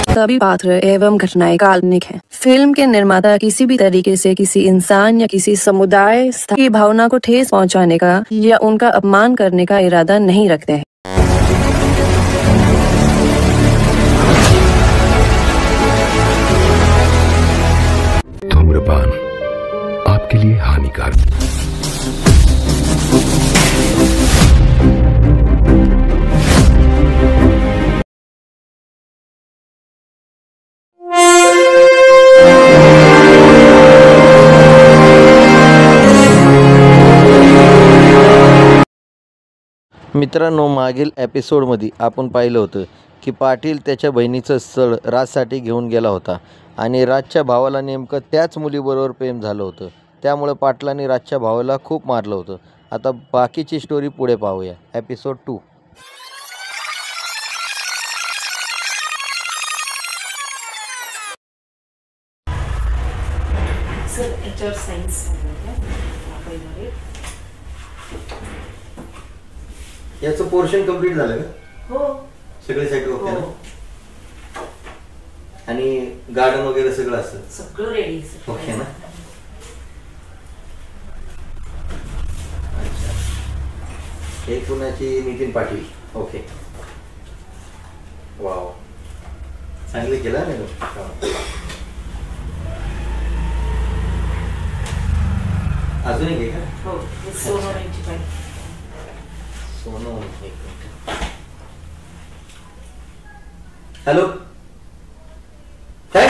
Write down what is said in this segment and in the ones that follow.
सभी पात्र एवं घटनाएं काल्पनिक हैं। फिल्म के निर्माता किसी भी तरीके से किसी इंसान या किसी समुदाय की भावना को ठेस पहुंचाने का या उनका अपमान करने का इरादा नहीं रखते हैं। धूम्रपान आपके लिए हानिकारक। मित्रांनो, मागील एपिसोडमध्ये आपण पाहिलं होतं की पाटील त्याच्या बहिणीचं स्थळ राजसाठी घेऊन गेला होता आणि राजच्या भावाला नेमकं त्याच मुलीबरोबर प्रेम झालं होतं। त्यामुळे पाटलांनी राजच्या भावाला खूप मारलं होतं। आता बाकीची स्टोरी पुढे पाहूया। एपिसोड 2। याचं पोर्शन कंप्लीट झालं का? हो, सगळे सेट ओके ना? आणि गार्डन वगैरे सगळं असतं? सगळं रेडी ओके ना? अच्छा, हे पुण्याची नितीन पाटील। ओके, वाव, चांगले केलं ना। अजून एक आहे का? हो, सोनवण्याची पाहिजे। सोनू, हॅलो, काय?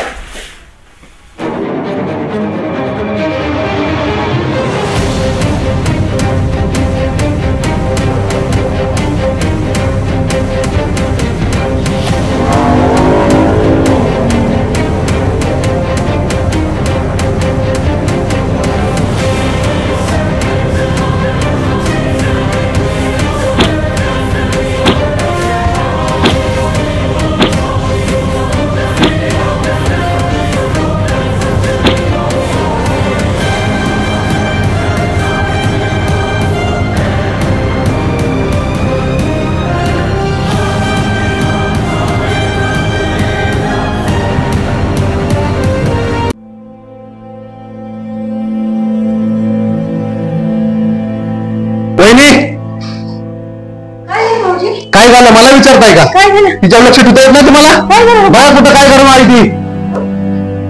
काय झालं मला विचारताय का? काय झालं? तिच्या लक्ष ठेवता येत नाही तुम्हाला? काय झालं? बघा कुठं काय करून आली ती।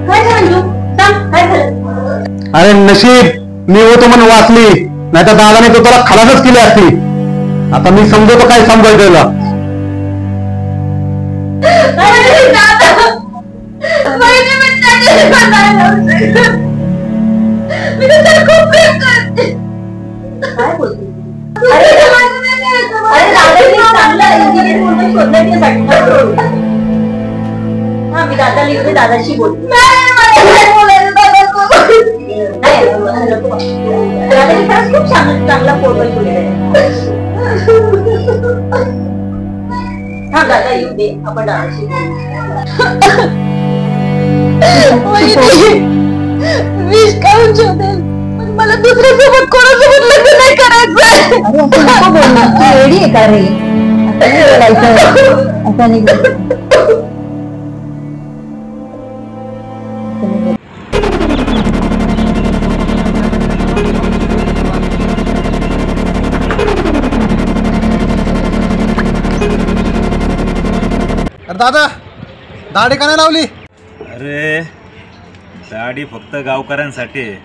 काय झालं? सांग, काय झालं? अरे नशीब मी होतो म्हणून वाचली, नाही तर दादाने तो त्याला खलासच केली असती। आता मी समजतो काय समजायचं त्याला। काय बोलते? अरे दादाजी चांगला इंजिनियर म्हणून शोधण्यासाठी हा, मी दादा लिहून दादाशी बोलते। दादाजी खरंच खूप चांगला फोटो शोधलेला आहे। हा दादा येऊ दे, आपण दादाशी विष काढून शोधेल, पण मला दुसऱ्यासोबत कोणासोबत लग्न नाही करायचं। अरे असं नको बोलू, तू रेडी आहे का रे? असं नाही अरे दादा, दाढी का नाही लावली? अरे दाढी फक्त गावकऱ्यांसाठी आहे।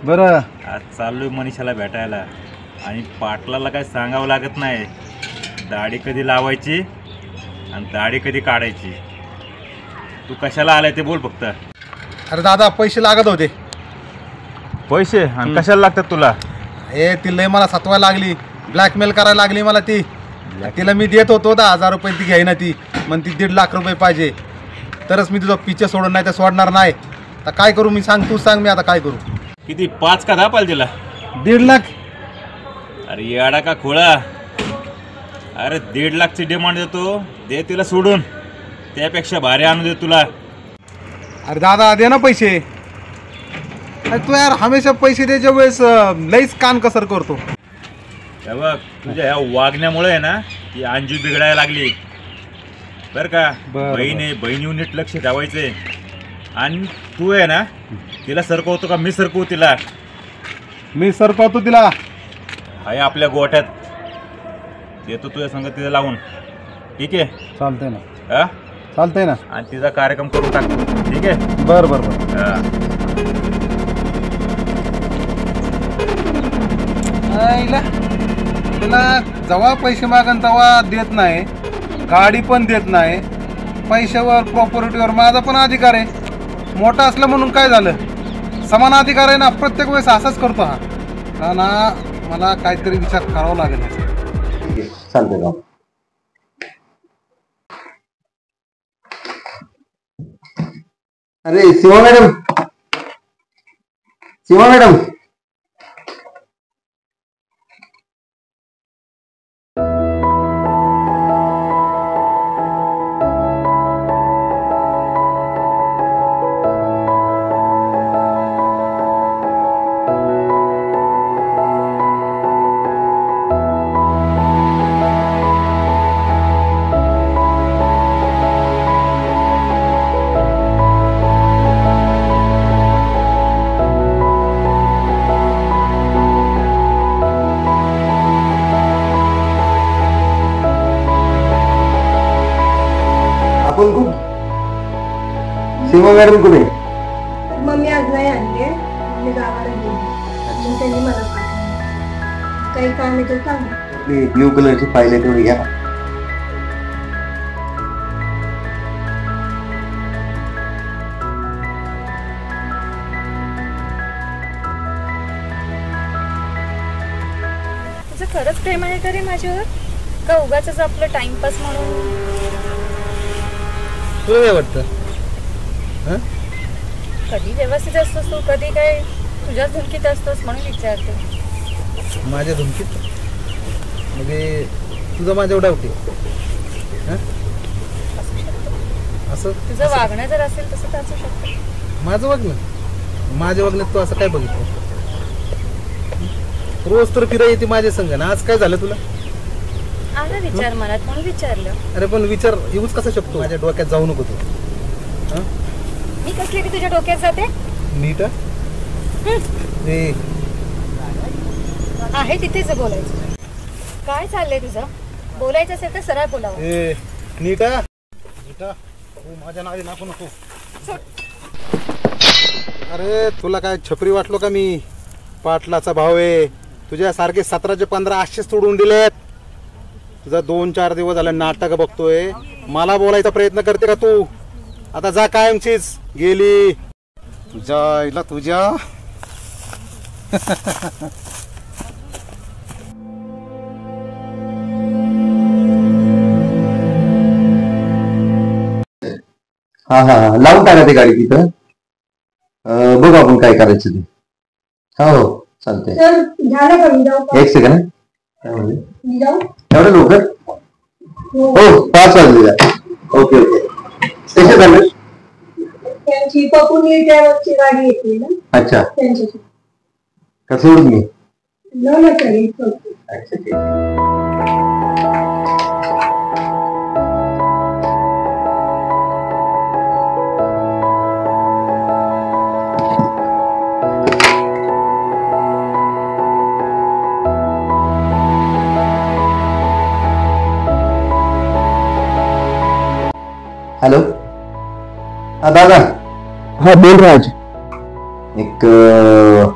बरं, आज चाललोय मनीषाला भेटायला आणि पाटलाला काय सांगावं लागत नाही, दाढी कधी लावायची आणि दाढी कधी काढायची। तू कशाला आलाय ते बोल फक्त। अरे दादा पैसे लागत होते। पैसे? आणि कशाला लागतात तुला? हे ती लय मला सतवायला लागली, ब्लॅकमेल करायला लागली मला ती। तिला मी देत होतो 10,000 रुपये, ती घ्यायना ती, मग ती 1.5 लाख रुपये पाहिजे, तरच मी तुझा पिच्छा सोडून, नाही तर सोडणार नाही। आता काय करू मी? सांग, तू सांग, मी आता काय करू? किती, 5 का 10 पाहिजे तिला? 1.5 लाख। अरे येडा का खोळा? अरे 1.5 लाखची डिमांड देतो, दे तिला सोडून, त्यापेक्षा भारी आणून दे तुला। अरे दादा दे ना पैसे। अरे तू यार हमेशा पैसे द्यायच्या वेळेस लईच कान कसर करतो। बघ तुझ्या ह्या वागण्यामुळे आहे ना ती अंजू बिघडायला लागली। बर का. बरं. बहीण आहे, बहिणीवर नीट लक्ष ठेवायचंय. आणि तू आहे ना तिला सरकवतो का मी सरकवू तिला? मी सरकवतो तिला. आहे आपल्या गोठ्यात येतो तुझ्या संग तिला लावून. ठीक आहे. चालतंय ना. हा चालतंय ना. आणि तिचा कार्यक्रम करून टाकतो. ठीक आहे. बरं बरं बरं. हा. आईला तिला जेव्हा पैसे मागन तेव्हा देत नाही, गाडी पण देत नाही. पैशावर प्रॉपर्टीवर माझा पण अधिकार आहे. मोठा असलं म्हणून काय झालं, समान अधिकार आहे ना. प्रत्येक वेळेस असाच करतो हा ना. मला काहीतरी विचार करावा लागेल. चालतंय का? अरे सीमा मॅडम, सीमा मॅडम. सीमा मॅडम कुठे? मम्मी आज नाही आणले, मी गावाला गेली. मग त्यांनी मला पाठवलं. काही काम आहे तर सांग. ब्ल्यू कलरची फाईल आहे तेवढी घ्या. तुझं खरंच प्रेम आहे का रे माझ्यावर, का उगाच आपलं टाइमपास म्हणून? तुला काय वाटतं? कधी व्यवस्थित असतोस तू, कधी काय तुझ्याच धुमकीत असतोस म्हणून विचारते. माझ्या धुमकीत म्हणजे तुझं माझ्यावर डाऊट आहे? असं तुझं वागणं जर असेल तसं तर असू शकतं. माझं वागणं, माझ्या वागण्यात तू असं काय बघितलं? रोज तर फिरायला येते माझ्या संग ना. आज काय झालं तुला? आला विचार मनात म्हणून विचारलं. अरे पण विचार येऊच कसा शकतो? माझ्या डोक्यात जाऊ नको तू. मी कसली की तुझ्या डोक्यात जाते? नीट आहे तिथेच बोलायचं. काय चाललंय तुझं? बोलायचं असेल तर सरळ बोलावं. नीट माझ्या नावे नाकू नको. अरे तुला काय छपरी वाटलो का मी? पाटलाचा भाव आहे. तुझ्यासारखे 17चे 15 असेच तोडून दिलेत. तुझा 2-4 दिवस झाला नाटक बघतोय. मला बोलायचा प्रयत्न करते का तू? आता जा, कायमचीच गेली. तुझ्या इला तुझ्या हा हा लावून टाका ती गाडी तिथं. बघू आपण काय करायचं ते. हो चालतंय. तर झालं का? मी जाऊ का? एक सेकंड. काय म्हणले? मी जाऊ? एवढं लवकर? हो 5 वाजले. Okay okay. कसे झालं? त्यांची पपुनी ट्रॅव्हल्सची गाडी येते ना. अच्छा. त्यांच्याशी का सोडून मी? न तरी अच्छा ठीक आहे. हॅलो. हा दादा. हा बोल राज. एक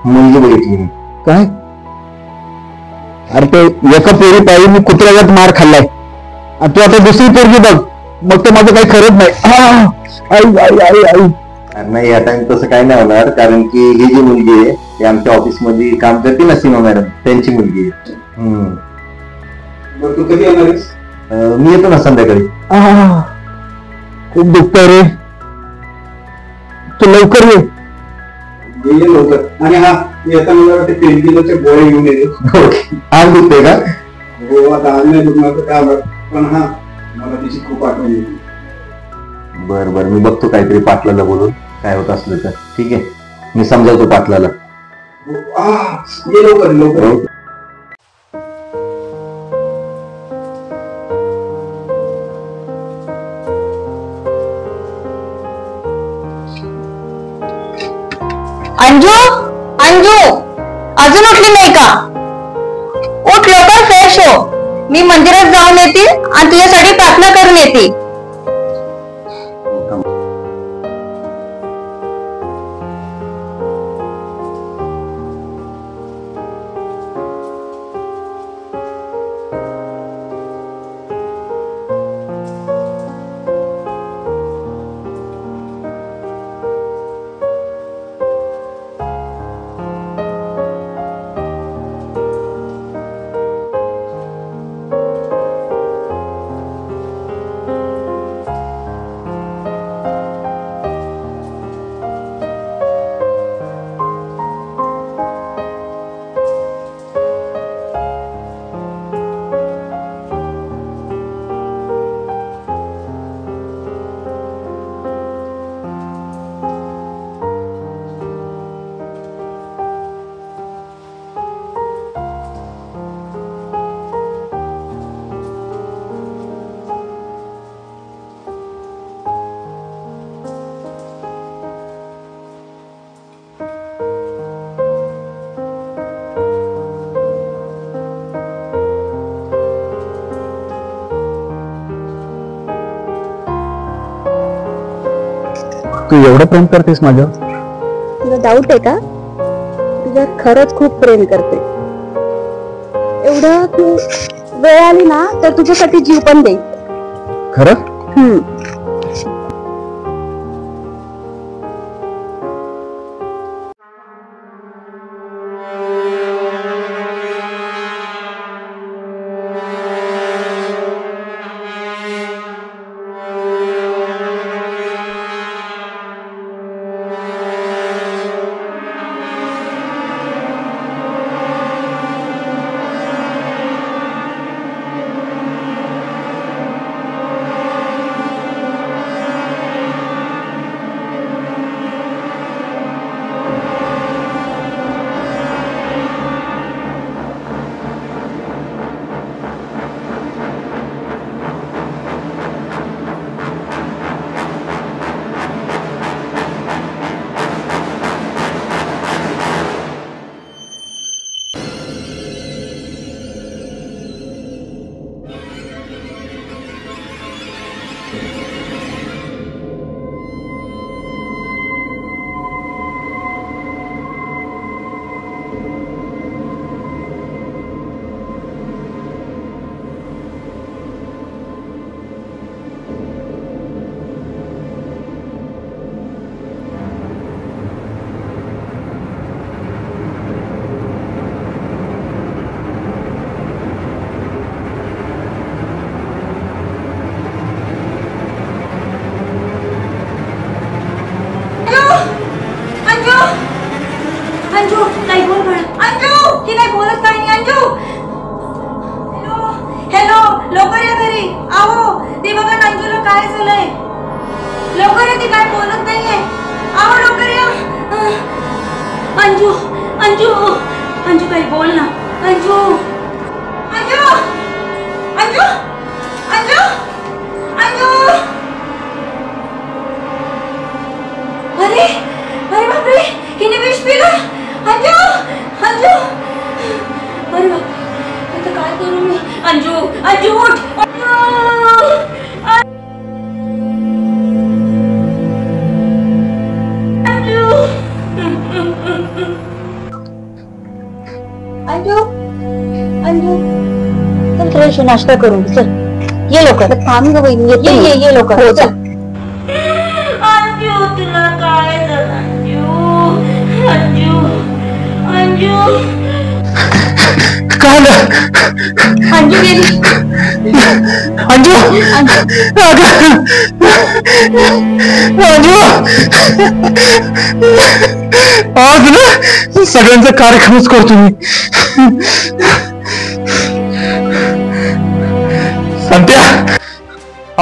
मुलगी बघितली मी. काय? अरे ते एका पोरी पाहिजे मी कुत्र्यागत मार खाल्लाय आणि तू आता दुसरी पोरगी बघ, मग तर माझं काही खरंच नाही. आई आई आई आई. अरे नाही, या टाइम तसं काही नाही होणार, कारण की ही जी मुलगी आहे ती आमच्या ऑफिस मध्ये काम करते ना, सीमा मॅडम, त्यांची मुलगी आहे. तू कधी येणार आहेस? मी येतो ना संध्याकाळी. खूप दुखतंय रे, तू लवकर ये. लवकर. आणि हा येता मला वाटतं पेनकिलरच्या गोळ्या घेऊन येते. आग दुखते का? हो आता आज नाही दुखणार तर काय, पण हा मला तिची खूप आठवण येते. बर बर, मी बघतो काहीतरी पाटलाला बोलून, काय होत असलं तर. ठीक आहे, मी समजावतो पाटलाला. ये लवकर लवकर. अंजू अंजू अजून उठली नाही का? उठ लवकर, फ्रेश हो. मी मंदिरात जाऊन येते आणि तुझ्यासाठी प्रार्थना करून येते. तू एवढं प्रेम करतेस माझ्यावर? तुला डाऊट आहे का? तुझ्या खरंच खूप प्रेम करते. एवढं तू वेळ आली ना तर तुझ्यासाठी जीव पण दे. खरं? अंजू नाही बोल म्हणा. अंजू ही नाही बोलत काही नाही. अंजू हॅलो हॅलो लवकर या घरी. आहो ते बघा अंजूला काय झालंय. लवकर या, ती काय बोलत नाहीये. आहो लवकर या. अंजू अंजू अंजू काही बोल ना. अंजू अंजू अंजू अंजू अंजू. अरे अरे बापरे हिने विष पिलं. अंजू अंजू अरे बाप आता काय करू मी. अंजू अंजू उठ. अंजू अंजू अंजू चल फ्रेश नाश्ता करू. चल ये लवकर. थांब ग बहिणी. ये ये लवकर. चल. अंजू तुला काय झालं. अंजू अंजू काय अंजू गेली. अंजू अंजू आज ना सगळ्यांचा कार्यक्रमच करतो मी. संत्या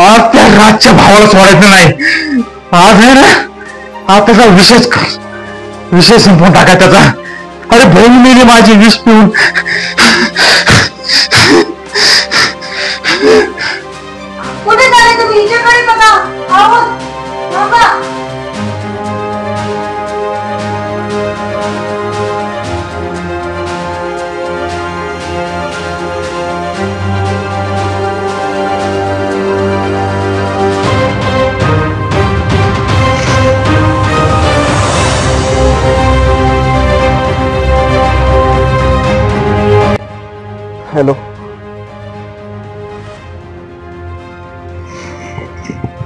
आज त्या राजच्या भावाला सोडायचं नाही. आज आहे ना आज त्याचा विषयच कर. विषय संपवून टाका त्याचा. अरे बहीण मेली माझी विष पिऊन. कुठे झाले तुम्ही. हिच्याकडे बघा. आहो बाबा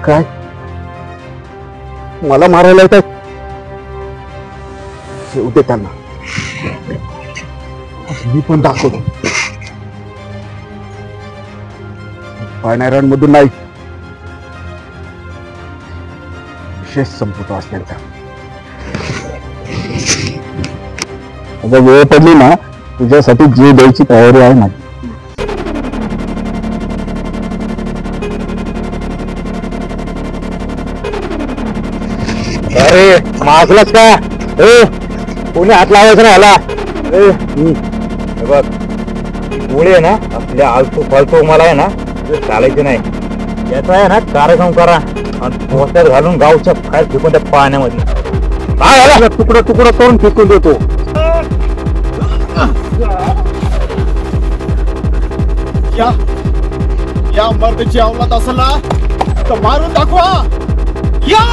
काय मला मारायला येतात? शेवटे त्यांना मी पण दाखवतो. पाण्यारांमधून नाही, विशेष संपतो असल्याचा. आता वेळ पडली ना, तुझ्यासाठी जीव द्यायची तयारी आहे ना. अरे मागलाच का? कोणी हात लावायचं ना ह्याला. बघ गोळी आहे ना, आपल्या आलतू फालतू मला आहे ना चालायचे नाही. याचा आहे ना कार्यक्रम करा आणि पोत्यात घालून गावच्या बाहेर फेकून त्या पाण्यामध्ये. काय तुकडं तुकडं करून फेकून देतो. या मर्दची अवलाद असेल ना तर मारून दाखवा. या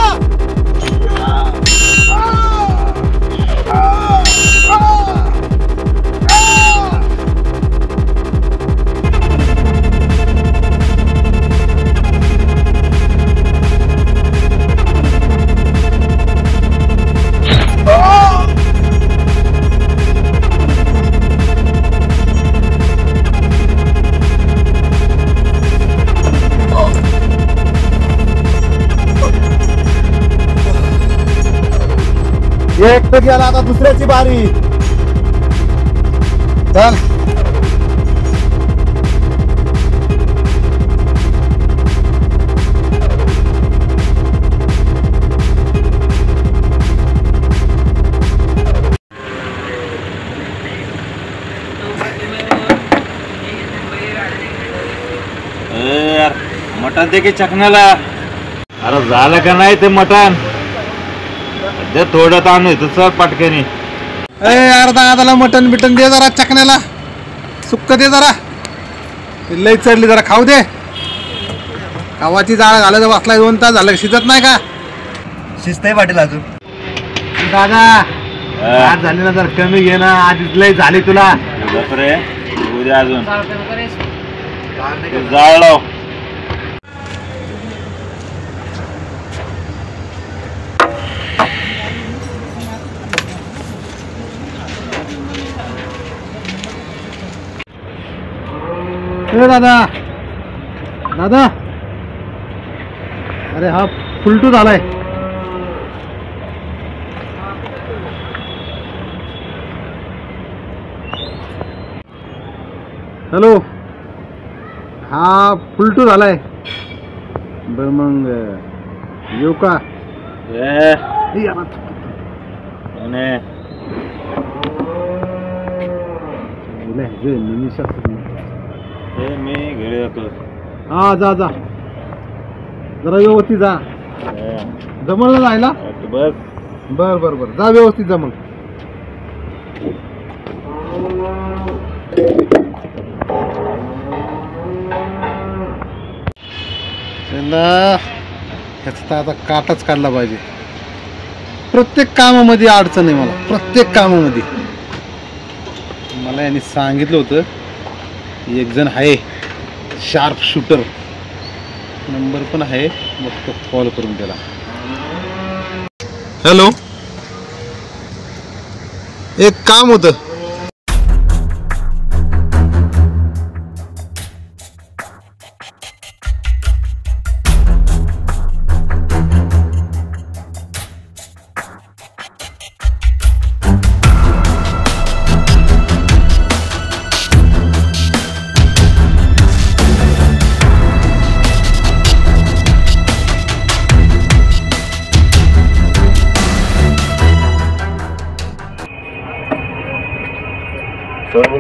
एक तर गेला, आता दुसऱ्याची बारी. चल यार मटण दे की चकण्याला. अरे झालं का नाही ते मटण? दे थोडं ताण आहे तर पटकनी. अर्धा आदाला मटन बिटन दे जरा, चकण्याला सुक्क दे जरा. लई चढली जरा खाऊ दे. खावाची जाळ घालायचं वाचला 2 तास झालं, शिजत नाही का? शिजतंय पाटील अजून. दादा आज झाली ना जर कमी घे ना, आधीच लई झाली तुला. बापरे उद्या अजून जाळ लाव. दादा दादा, अरे हा फुलटू झालाय. हॅलो, हा फुलटू झालाय. बर मग येऊ का? मी घरी जातो. हा जा जा, जरा व्यवस्थित जा. जमल ना जायला? बस बर बर बर, जा व्यवस्थित जा. मग ह्याचा आता काटाच काढला पाहिजे. प्रत्येक कामामध्ये अडचण आहे मला, प्रत्येक कामामध्ये. मला यांनी सांगितलं होतं एक जण आहे शार्प शूटर, नंबर पण आहे, मग तो कॉल करून त्याला. हॅलो, एक काम होतं.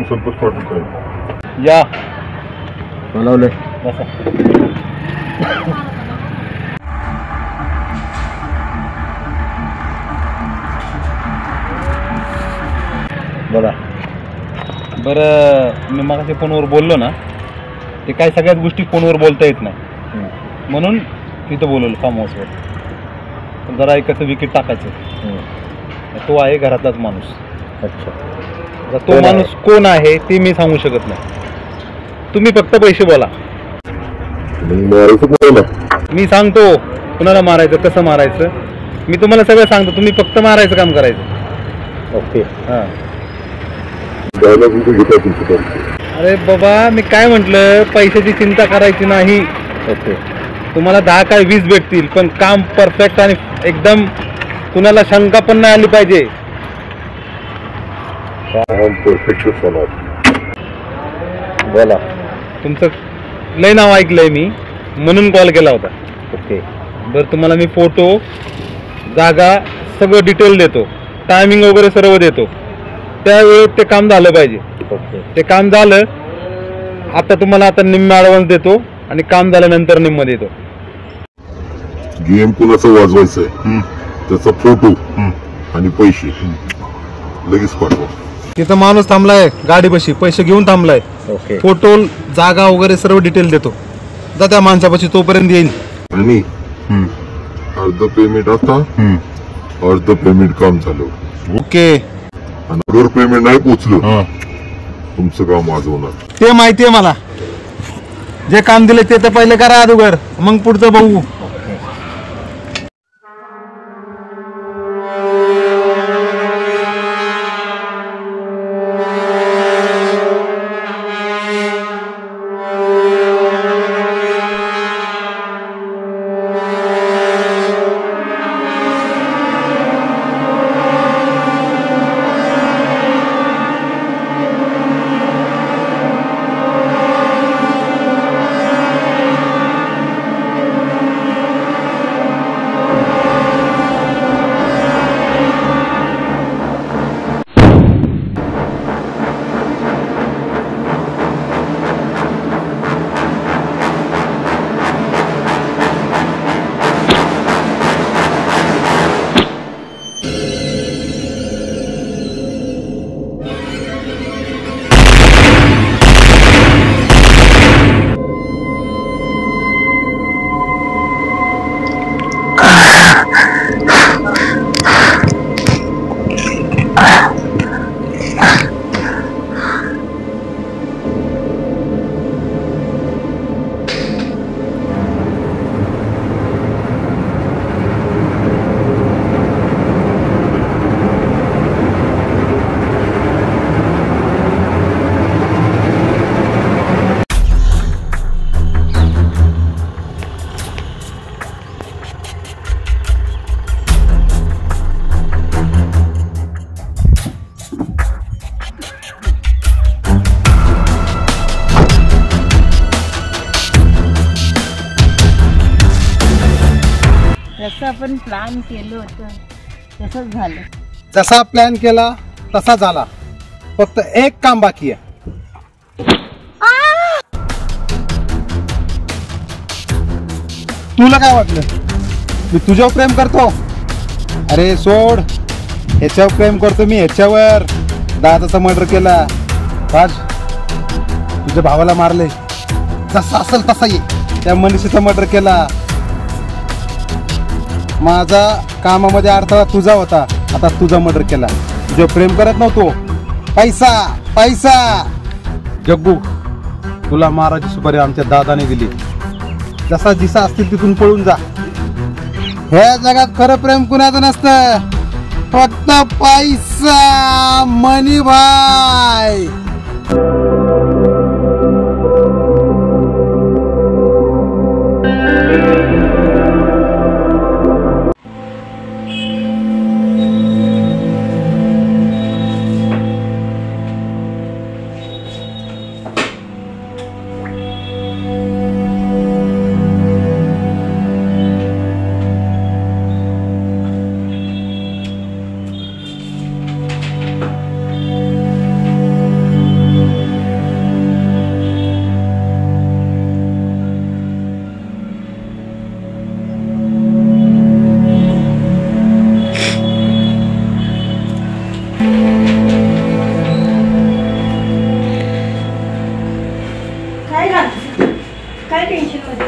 संतोष पाटील साहेब या बोलावलंय. बोला. बरं, मी मगाशी फोनवर बोललो ना, ते काय सगळ्याच गोष्टी फोनवर बोलता येत नाही, म्हणून तिथं बोलवलं फार्म हाऊसवर. पण जरा एकाचं विकेट टाकायचं. तो आहे घरातलाच माणूस. अच्छा, तो माणूस कोण आहे ते मी सांगू शकत नाही. तुम्ही फक्त पैसे बोला. मी सांगतो कुणाला मारायचं, कसं मारायचं, मी तुम्हाला सगळं सांगतो. तुम्ही फक्त मारायचं काम करायचं. ओके. हां. डायलॉग घेता तुमचं. अरे बाबा मी काय म्हटलं, पैशाची चिंता करायची नाही. ओके. तुम्हाला 10 काय 20 भेटतील, पण काम परफेक्ट आणि एकदम कुणाला शंका पण नाही आली पाहिजे. काम परफेक्ट होणार. बोला. तुमचं लय नाव ऐकलंय मी, म्हणून कॉल केला होता. ओके. बरं तुम्हाला मी फोटो, जागा सगळं डिटेल देतो, टायमिंग वगैरे सर्व देतो. त्यावेळेत ते काम झालं पाहिजे. ओके. ते काम झालं, आता तुम्हाला आता निम्म ॲडव्हान्स देतो आणि काम झाल्यानंतर निम्म देतो. गेम कुणाचं वाजवायचंय त्याचा फोटो आणि पैसे लगेच पाठवा. तिथं माणूस थांबलाय गाडीपाशी, पैसे घेऊन थांबलाय. ओके. फोटो, जागा वगैरे सर्व डिटेल देतो. जा त्या माणसापाशी, तोपर्यंत येईल. आणि अर्ध पेमेंट आता, अर्ध पेमेंट काम झालं. ओके. आणि अगर पेमेंट नाही पोचलं तुमचं काम वाजवणार. ते माहितीये मला. जे काम दिले ते तर पहिले करा अगोदर, मग पुढचं बघू. जसं आपण प्लॅन केलं होतं तसंच झालं. जसा प्लॅन केला तसा झाला, फक्त एक काम बाकी आहे. तुला काय वाटलं मी तुझ्यावर प्रेम करतो? अरे सोड, ह्याच्यावर प्रेम करतो मी, ह्याच्यावर. दादाचा मर्डर केला, राज तुझ्या भावाला मारले, जसा असेल तसा ये. त्या मनीषीचा मर्डर केला. माझा कामामध्ये अडथळा तुझा होता, आता तुझा मर्डर केला. तुझ्या प्रेम करत नव्हतो, पैसा पैसा. जग्गू, तुला माराची सुपारी आमच्या दादाने दिली. जसा जिसा असतील तिथून पळून जा. ह्या जगात खरं प्रेम कुणाचं नसतं, फक्त पैसा. मनी भाई. काय टेन्शन मध्ये?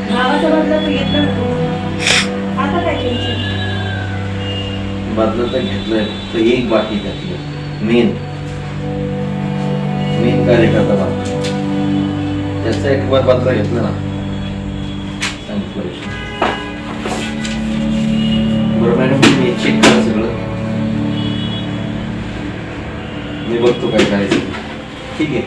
भावाचा बदला तू घेतला नको, आता काय टेन्शन? बदला तर घेतलंय, तर एक बाकी त्यातलं मेन कार्यकर्ता बाकी, त्याचा एक बार बदला घेतला ना पैसे. बरं मॅडम तुम्ही चेक करा सगळं, मी बघतो काय करायचं. ठीक आहे.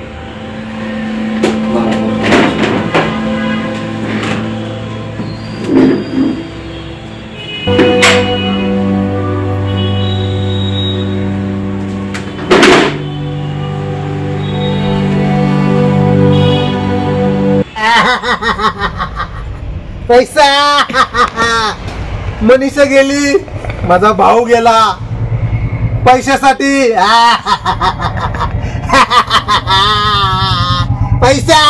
पैसा मनीषा गेली, माझा भाऊ गेला पैशासाठी. पैसा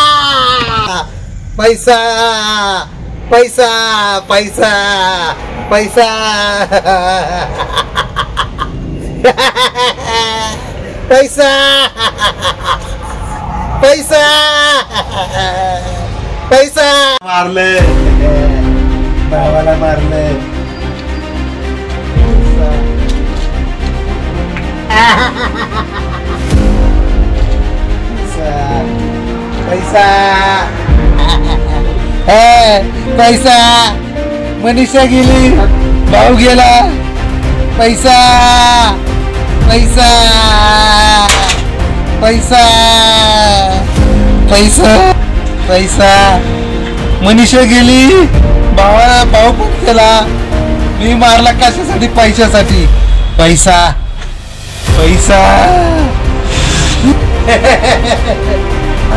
पैसा पैसा पैसा पैसा पैसा पैसा पैसा मारले, भावाला मारले. पैसा पैसा मनीषा गेली, भाऊ गेला. पैसा पैसा पैसा पैसा पैसा मनीषा गेली, भाऊ पण गेला. मी मारला कशासाठी? पैशासाठी. पैसा पैसा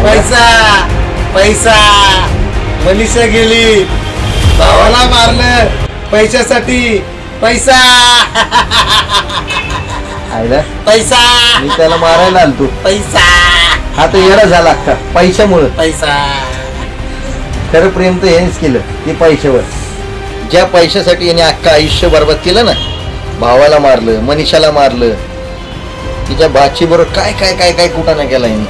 पैसा पैसा मनीषा गेली, भावाला मारलं पैशासाठी. पैसा पैसा मी त्याला मारायला आलतो. पैसा हा तर येडा झाला का पैशामुळे. पैसा खरं प्रेम तर हेच केलं ते पैशावर. ज्या पैशासाठी याने अख्खं आयुष्य बरबाद केलं ना, भावाला मारलं, मनीषाला मारलं, तिच्या भाची बरोबर काय काय काय काय कुठं केला याने.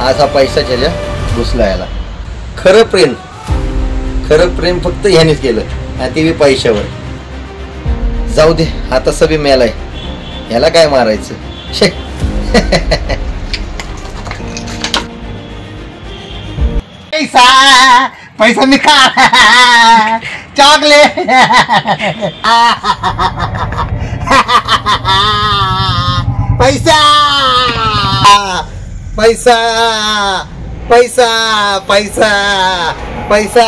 आज हा पैशाच्या ज्या घुसला याला. खरं प्रेम फक्त ह्यानेच केलं आणि ते बी पैशावर. जाऊ दे, आता सभी मेलाय, ह्याला काय मारायचं. शे पैसा पैसा निकाल चॉकलेट. पैसा पैसा पैसा पैसा पैसा